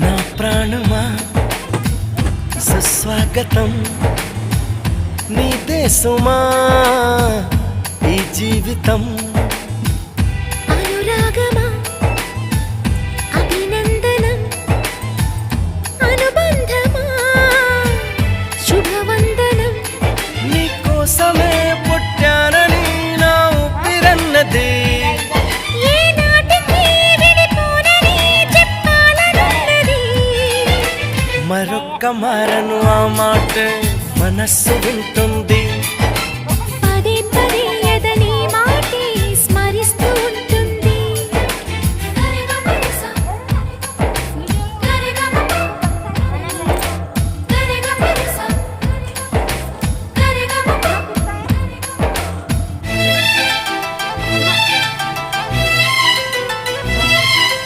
నా ప్రాణమా సుస్వాగతం నీ దేశమా ఈ జీవితం అనురాగమా అభినందనం అనుబంధమా శుభవందనం నీ కోసమే పుట్టానని నా ఊపిరన్నది ఏ నాటికి విడిపోనని చెప్పాలనున్నది మరొక్క మారను ఆ మాట మనస్సు వింటుంది పదే పదే ఎదని